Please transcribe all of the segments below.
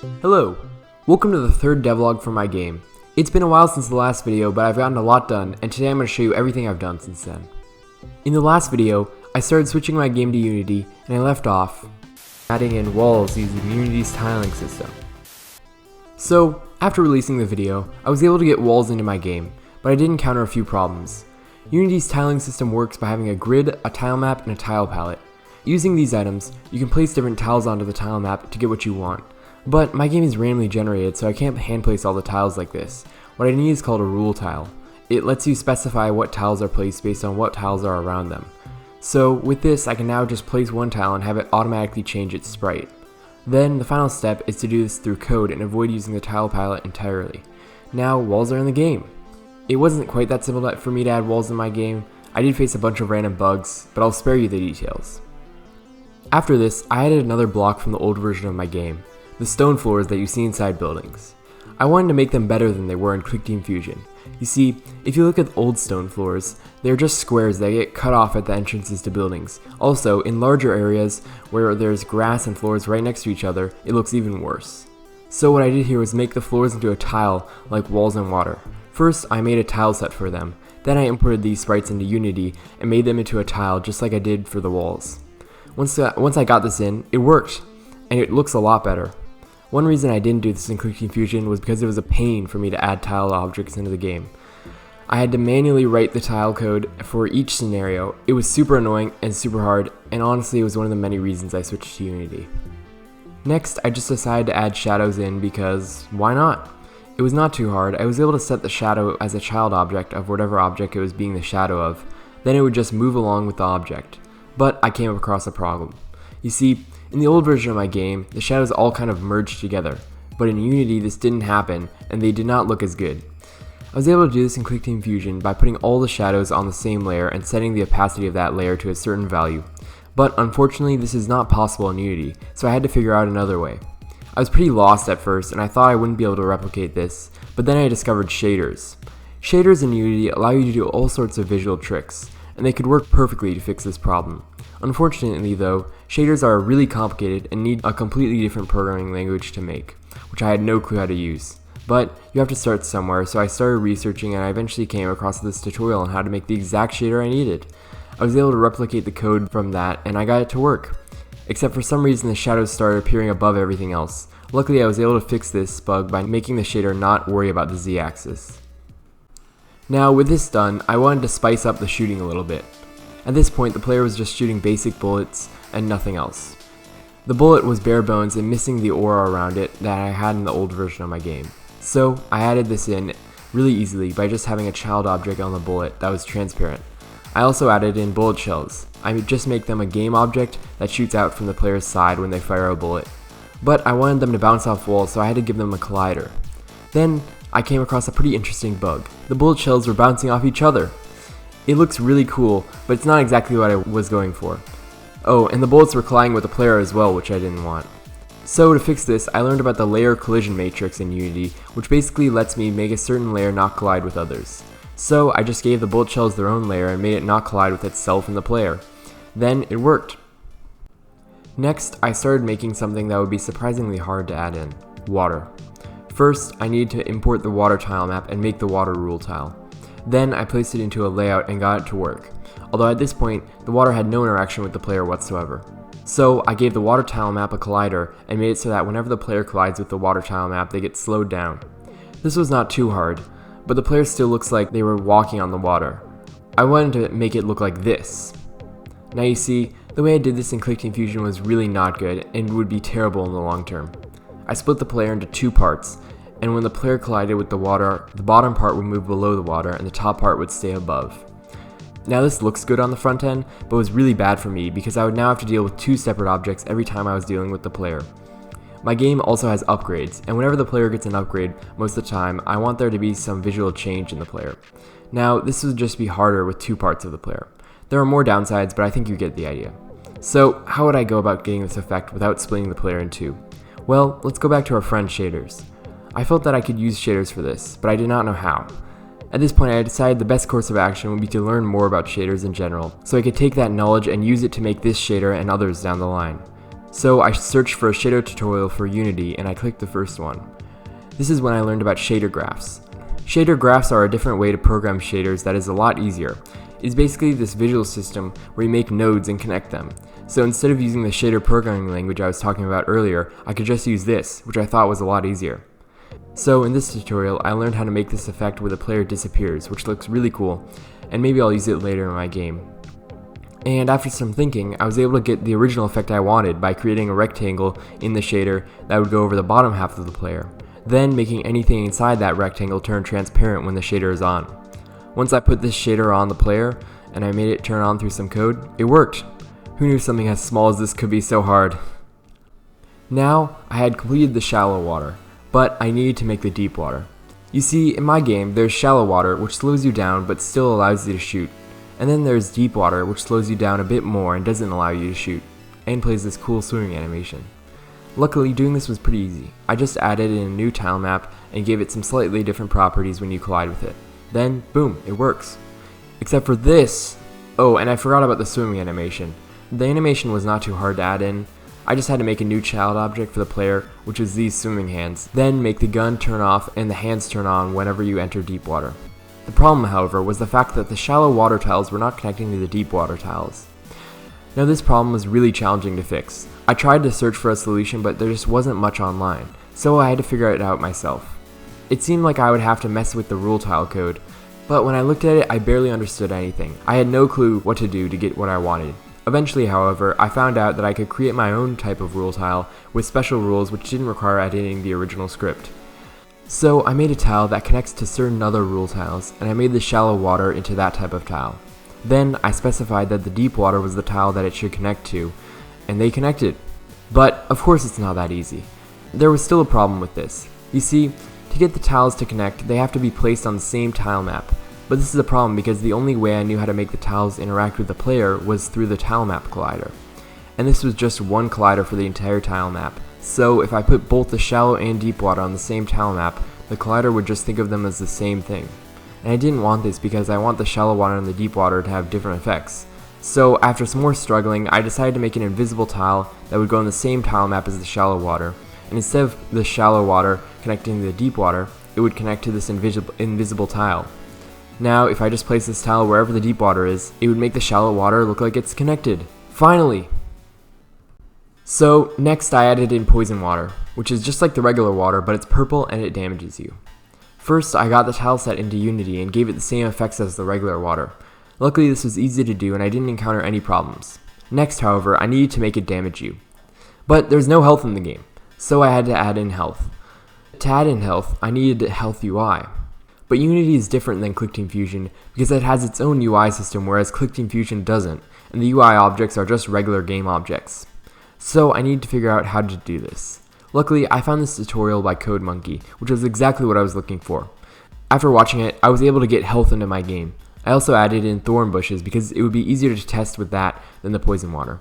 Hello, welcome to the third devlog for my game. It's been a while since the last video, but I've gotten a lot done, and today I'm going to show you everything I've done since then. In the last video, I started switching my game to Unity, and I left off adding in walls using Unity's tiling system. So, after releasing the video, I was able to get walls into my game, but I did encounter a few problems. Unity's tiling system works by having a grid, a tile map, and a tile palette. Using these items, you can place different tiles onto the tile map to get what you want. But my game is randomly generated, so I can't hand place all the tiles like this. What I need is called a rule tile. It lets you specify what tiles are placed based on what tiles are around them. So with this, I can now just place one tile and have it automatically change its sprite. Then the final step is to do this through code and avoid using the tile palette entirely. Now walls are in the game. It wasn't quite that simple for me to add walls in my game. I did face a bunch of random bugs, but I'll spare you the details. After this, I added another block from the old version of my game. The stone floors that you see inside buildings. I wanted to make them better than they were in Quick Team Fusion. You see, if you look at old stone floors, they're just squares that get cut off at the entrances to buildings. Also, in larger areas where there's grass and floors right next to each other, it looks even worse. So what I did here was make the floors into a tile like walls and water. First, I made a tile set for them. Then I imported these sprites into Unity and made them into a tile just like I did for the walls. Once I got this in, it worked, and it looks a lot better. One reason I didn't do this in Quick Team Fusion was because it was a pain for me to add tile objects into the game. I had to manually write the tile code for each scenario. It was super annoying and super hard, and honestly it was one of the many reasons I switched to Unity. Next, I just decided to add shadows in because why not? It was not too hard. I was able to set the shadow as a child object of whatever object it was being the shadow of. Then it would just move along with the object. But I came across a problem. You see, in the old version of my game, the shadows all kind of merged together, but in Unity this didn't happen, and they did not look as good. I was able to do this in Quick Team Fusion by putting all the shadows on the same layer and setting the opacity of that layer to a certain value. But unfortunately this is not possible in Unity, so I had to figure out another way. I was pretty lost at first, and I thought I wouldn't be able to replicate this, but then I discovered shaders. Shaders in Unity allow you to do all sorts of visual tricks, and they could work perfectly to fix this problem. Unfortunately though, shaders are really complicated and need a completely different programming language to make, which I had no clue how to use. But you have to start somewhere, so I started researching and I eventually came across this tutorial on how to make the exact shader I needed. I was able to replicate the code from that and I got it to work. Except for some reason the shadows started appearing above everything else. Luckily I was able to fix this bug by making the shader not worry about the z-axis. Now with this done, I wanted to spice up the shooting a little bit. At this point, the player was just shooting basic bullets and nothing else. The bullet was bare bones and missing the aura around it that I had in the old version of my game. So I added this in really easily by just having a child object on the bullet that was transparent. I also added in bullet shells. I just make them a game object that shoots out from the player's side when they fire a bullet. But I wanted them to bounce off walls, so I had to give them a collider. Then I came across a pretty interesting bug. The bullet shells were bouncing off each other. It looks really cool, but it's not exactly what I was going for. Oh, and the bullets were colliding with the player as well, which I didn't want. So to fix this, I learned about the layer collision matrix in Unity, which basically lets me make a certain layer not collide with others. So I just gave the bullet shells their own layer and made it not collide with itself and the player. Then it worked. Next, I started making something that would be surprisingly hard to add in: water. First, I needed to import the water tile map and make the water rule tile. Then I placed it into a layout and got it to work, although at this point, the water had no interaction with the player whatsoever. So I gave the water tile map a collider and made it so that whenever the player collides with the water tile map, they get slowed down. This was not too hard, but the player still looks like they were walking on the water. I wanted to make it look like this. Now you see, the way I did this in Quick Team Fusion was really not good and would be terrible in the long term. I split the player into two parts, and when the player collided with the water, the bottom part would move below the water and the top part would stay above. Now this looks good on the front end, but was really bad for me because I would now have to deal with two separate objects every time I was dealing with the player. My game also has upgrades, and whenever the player gets an upgrade, most of the time, I want there to be some visual change in the player. Now this would just be harder with two parts of the player. There are more downsides, but I think you get the idea. So how would I go about getting this effect without splitting the player in two? Well, let's go back to our friend shaders. I felt that I could use shaders for this, but I did not know how. At this point I decided the best course of action would be to learn more about shaders in general, so I could take that knowledge and use it to make this shader and others down the line. So I searched for a shader tutorial for Unity and I clicked the first one. This is when I learned about shader graphs. Shader graphs are a different way to program shaders that is a lot easier. It's basically this visual system where you make nodes and connect them. So instead of using the shader programming language I was talking about earlier, I could just use this, which I thought was a lot easier. So in this tutorial, I learned how to make this effect where the player disappears, which looks really cool, and maybe I'll use it later in my game. And after some thinking, I was able to get the original effect I wanted by creating a rectangle in the shader that would go over the bottom half of the player, then making anything inside that rectangle turn transparent when the shader is on. Once I put this shader on the player, and I made it turn on through some code, it worked! Who knew something as small as this could be so hard? Now, I had completed the shallow water, but I needed to make the deep water. You see, in my game, there's shallow water, which slows you down but still allows you to shoot. And then there's deep water, which slows you down a bit more and doesn't allow you to shoot, and plays this cool swimming animation. Luckily, doing this was pretty easy. I just added in a new tile map and gave it some slightly different properties when you collide with it. Then, boom, it works. Except for this! Oh, and I forgot about the swimming animation. The animation was not too hard to add in. I just had to make a new child object for the player, which was these swimming hands, then make the gun turn off and the hands turn on whenever you enter deep water. The problem, however, was the fact that the shallow water tiles were not connecting to the deep water tiles. Now this problem was really challenging to fix. I tried to search for a solution, but there just wasn't much online, so I had to figure it out myself. It seemed like I would have to mess with the rule tile code, but when I looked at it, I barely understood anything. I had no clue what to do to get what I wanted. Eventually, however, I found out that I could create my own type of rule tile with special rules which didn't require editing the original script. So I made a tile that connects to certain other rule tiles, and I made the shallow water into that type of tile. Then I specified that the deep water was the tile that it should connect to, and they connected. But of course it's not that easy. There was still a problem with this. You see, to get the tiles to connect, they have to be placed on the same tile map. But this is a problem because the only way I knew how to make the tiles interact with the player was through the tile map collider. And this was just one collider for the entire tile map. So if I put both the shallow and deep water on the same tile map, the collider would just think of them as the same thing. And I didn't want this because I want the shallow water and the deep water to have different effects. So after some more struggling, I decided to make an invisible tile that would go on the same tile map as the shallow water. And instead of the shallow water connecting to the deep water, it would connect to this invisible tile. Now, if I just place this tile wherever the deep water is, it would make the shallow water look like it's connected. Finally! So, next I added in poison water, which is just like the regular water, but it's purple and it damages you. First, I got the tile set into Unity and gave it the same effects as the regular water. Luckily, this was easy to do and I didn't encounter any problems. Next, however, I needed to make it damage you. But there's no health in the game, so I had to add in health. To add in health, I needed a health UI. But Unity is different than ClickTeam Fusion because it has its own UI system, whereas ClickTeam Fusion doesn't, and the UI objects are just regular game objects. So I needed to figure out how to do this. Luckily, I found this tutorial by CodeMonkey, which was exactly what I was looking for. After watching it, I was able to get health into my game. I also added in thorn bushes because it would be easier to test with that than the poison water.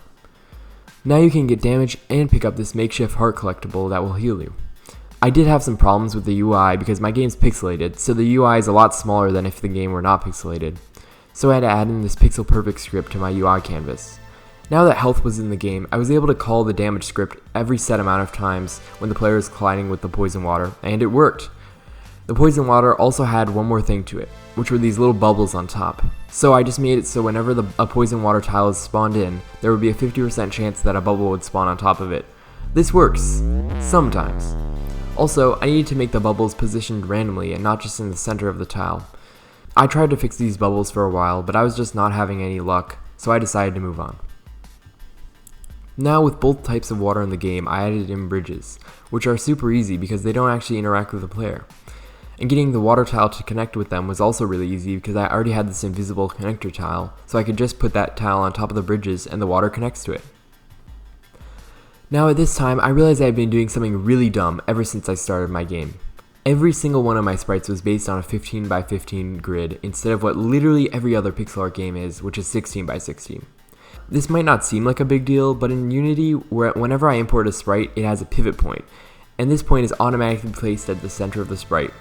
Now you can get damage and pick up this makeshift heart collectible that will heal you. I did have some problems with the UI because my game's pixelated, so the UI is a lot smaller than if the game were not pixelated. So I had to add in this pixel perfect script to my UI canvas. Now that health was in the game, I was able to call the damage script every set amount of times when the player is colliding with the poison water, and it worked. The poison water also had one more thing to it, which were these little bubbles on top. So I just made it so whenever a poison water tile is spawned in, there would be a 50% chance that a bubble would spawn on top of it. This works. Sometimes. Also, I needed to make the bubbles positioned randomly and not just in the center of the tile. I tried to fix these bubbles for a while, but I was just not having any luck, so I decided to move on. Now with both types of water in the game, I added in bridges, which are super easy because they don't actually interact with the player. And getting the water tile to connect with them was also really easy because I already had this invisible connector tile, so I could just put that tile on top of the bridges and the water connects to it. Now at this time, I realized I had been doing something really dumb ever since I started my game. Every single one of my sprites was based on a 15 by 15 grid instead of what literally every other pixel art game is, which is 16 by 16. This might not seem like a big deal, but in Unity, whenever I import a sprite, it has a pivot point, and this point is automatically placed at the center of the sprite.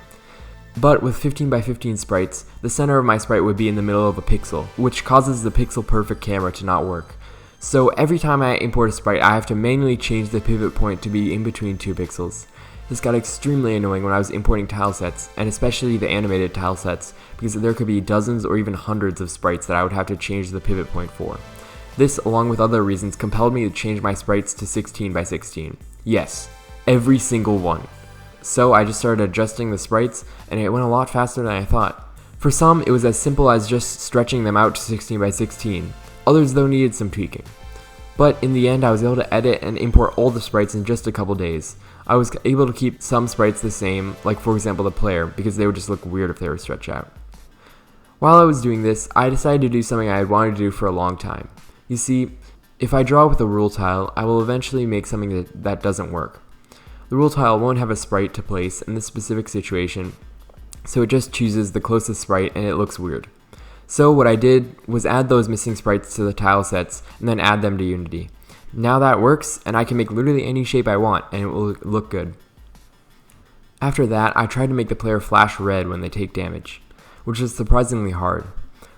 But with 15 by 15 sprites, the center of my sprite would be in the middle of a pixel, which causes the pixel perfect camera to not work. So every time I import a sprite, I have to manually change the pivot point to be in between 2 pixels. This got extremely annoying when I was importing tile sets, and especially the animated tile sets, because there could be dozens or even hundreds of sprites that I would have to change the pivot point for. This, along with other reasons, compelled me to change my sprites to 16 by 16. Yes, every single one. So I just started adjusting the sprites, and it went a lot faster than I thought. For some, it was as simple as just stretching them out to 16 by 16. Others, though, needed some tweaking. But in the end, I was able to edit and import all the sprites in just a couple days. I was able to keep some sprites the same, like for example the player, because they would just look weird if they were stretched out. While I was doing this, I decided to do something I had wanted to do for a long time. You see, if I draw with a rule tile, I will eventually make something that doesn't work. The rule tile won't have a sprite to place in this specific situation, so it just chooses the closest sprite and it looks weird. So what I did was add those missing sprites to the tile sets and then add them to Unity. Now that works, and I can make literally any shape I want and it will look good. After that, I tried to make the player flash red when they take damage, which is surprisingly hard.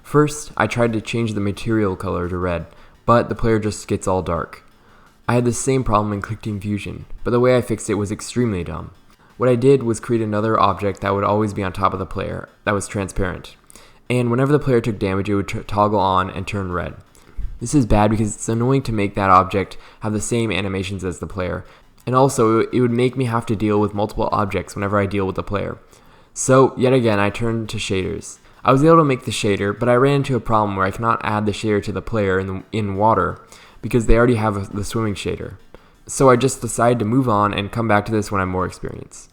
First, I tried to change the material color to red, but the player just gets all dark. I had the same problem in Click Team Fusion, but the way I fixed it was extremely dumb. What I did was create another object that would always be on top of the player, that was transparent. And whenever the player took damage, it would toggle on and turn red. This is bad because it's annoying to make that object have the same animations as the player, and also it would make me have to deal with multiple objects whenever I deal with the player. So yet again, I turned to shaders. I was able to make the shader, but I ran into a problem where I cannot add the shader to the player in water because they already have the swimming shader. So I just decided to move on and come back to this when I'm more experienced.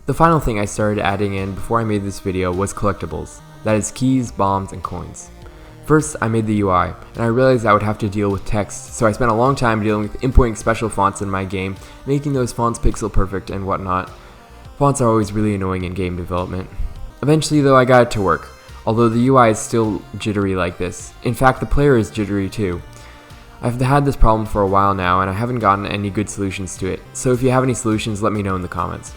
The final thing I started adding in before I made this video was collectibles. That is keys, bombs, and coins. First, I made the UI, and I realized I would have to deal with text, so I spent a long time dealing with importing special fonts in my game, making those fonts pixel perfect and whatnot. Fonts are always really annoying in game development. Eventually though, I got it to work, although the UI is still jittery like this. In fact, the player is jittery too. I've had this problem for a while now, and I haven't gotten any good solutions to it, so if you have any solutions, let me know in the comments.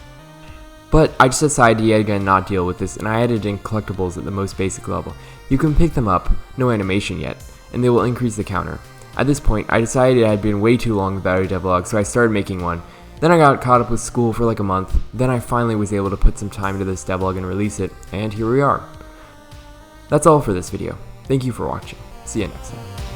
But I just decided to yet again not deal with this, and I added in collectibles at the most basic level. You can pick them up, no animation yet, and they will increase the counter. At this point, I decided it had been way too long without a devlog, so I started making one. Then I got caught up with school for like a month, then I finally was able to put some time into this devlog and release it, and here we are. That's all for this video. Thank you for watching. See you next time.